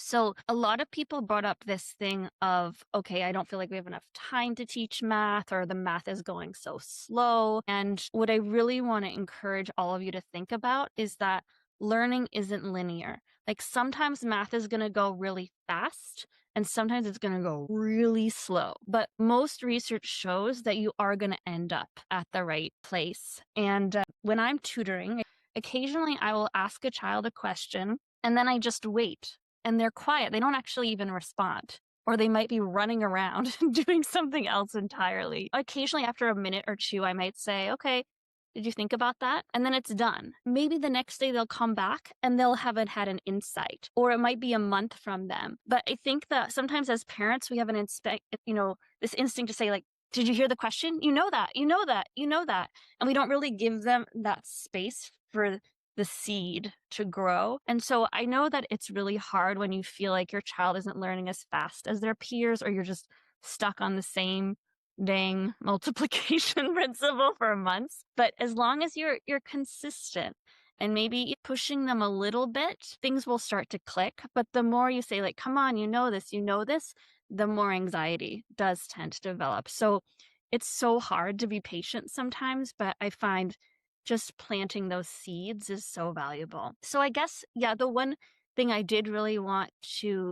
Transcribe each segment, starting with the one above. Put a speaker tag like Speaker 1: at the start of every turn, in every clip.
Speaker 1: So a lot of people brought up this thing of, okay, I don't feel like we have enough time to teach math, or the math is going so slow. And what I really want to encourage all of you to think about is that learning isn't linear. Like sometimes math is going to go really fast and sometimes it's going to go really slow. But most research shows that you are going to end up at the right place. And when I'm tutoring, occasionally I will ask a child a question and then I just wait and they're quiet. They don't actually even respond. Or they might be running around doing something else entirely. Occasionally, after a minute or two, I might say, okay, did you think about that? And then it's done. Maybe the next day they'll come back and they'll haven't had an insight, or it might be a month from them. But I think that sometimes as parents, we have this instinct to say, like, did you hear the question? You know that, you know that, you know that. And we don't really give them that space for the seed to grow. And so I know that it's really hard when you feel like your child isn't learning as fast as their peers, or you're just stuck on the same dang multiplication principle for months. But as long as you're consistent and maybe pushing them a little bit, things will start to click. But the more you say, like, come on, you know this, the more anxiety does tend to develop. So it's so hard to be patient sometimes, but I find just planting those seeds is so valuable. So I guess, yeah, the one thing I did really want to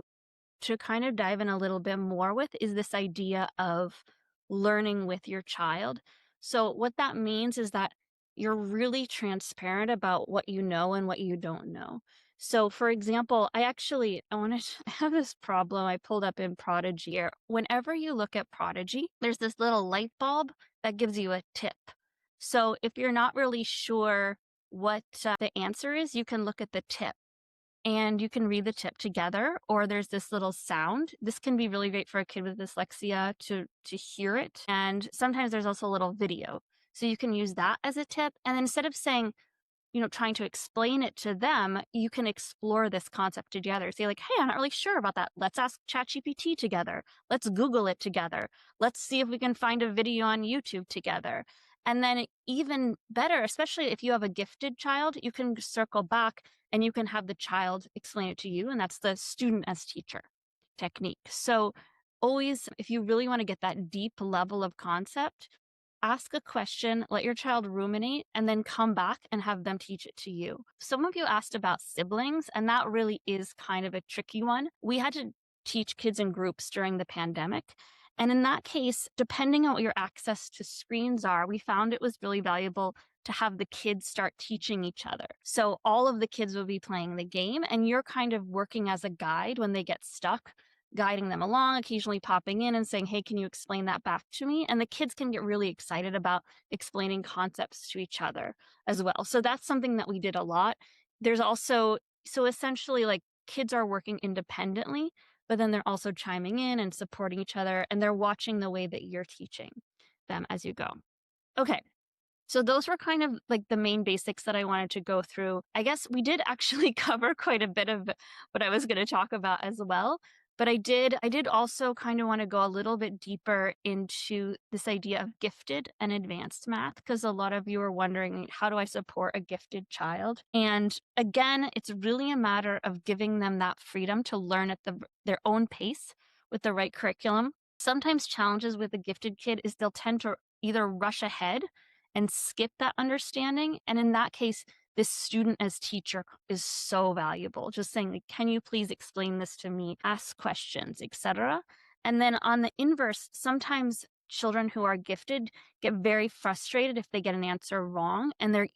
Speaker 1: kind of dive in a little bit more with is this idea of learning with your child. So what that means is that you're really transparent about what you know and what you don't know. So for example, I have this problem I pulled up in Prodigy here. Whenever you look at Prodigy, there's this little light bulb that gives you a tip. So if you're not really sure what the answer is, you can look at the tip and you can read the tip together, or there's this little sound. This can be really great for a kid with dyslexia to hear it. And sometimes there's also a little video. So you can use that as a tip. And then instead of saying, trying to explain it to them, you can explore this concept together. Say like, hey, I'm not really sure about that. Let's ask ChatGPT together. Let's Google it together. Let's see if we can find a video on YouTube together. And then even better, especially if you have a gifted child, you can circle back and you can have the child explain it to you. And that's the student as teacher technique. So always, if you really want to get that deep level of concept, ask a question, let your child ruminate, and then come back and have them teach it to you. Some of you asked about siblings, and that really is kind of a tricky one. We had to teach kids in groups during the pandemic. And in that case, depending on what your access to screens are, we found it was really valuable to have the kids start teaching each other. So all of the kids will be playing the game, and you're kind of working as a guide when they get stuck, guiding them along, occasionally popping in and saying, hey, can you explain that back to me? And the kids can get really excited about explaining concepts to each other as well. So that's something that we did a lot. There's also, so essentially, like, kids are working independently, but then they're also chiming in and supporting each other, and they're watching the way that you're teaching them as you go. Okay. So those were kind of like the main basics that I wanted to go through. I guess we did actually cover quite a bit of what I was going to talk about as well. But I did also kind of want to go a little bit deeper into this idea of gifted and advanced math, because a lot of you are wondering, how do I support a gifted child? And again, it's really a matter of giving them that freedom to learn at their own pace with the right curriculum. Sometimes challenges with a gifted kid is they'll tend to either rush ahead and skip that understanding. And in that case, this student as teacher is so valuable. Just saying, like, can you please explain this to me? Ask questions, etc. And then on the inverse, sometimes children who are gifted get very frustrated if they get an answer wrong. And they're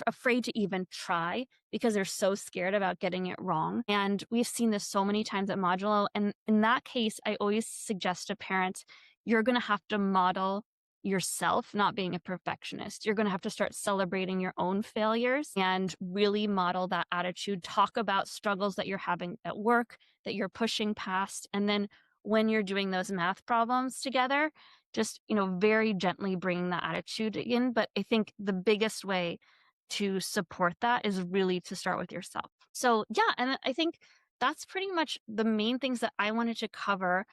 Speaker 1: afraid to even try because they're so scared about getting it wrong. And we've seen this so many times at Modulo. And in that case, I always suggest to parents, you're going to have to model yourself not being a perfectionist. You're going to have to start celebrating your own failures and really model that attitude. Talk about struggles that you're having at work, that you're pushing past. And then when you're doing those math problems together, just, very gently bringing that attitude in. But I think the biggest way to support that is really to start with yourself. So yeah, and I think that's pretty much the main things that I wanted to cover.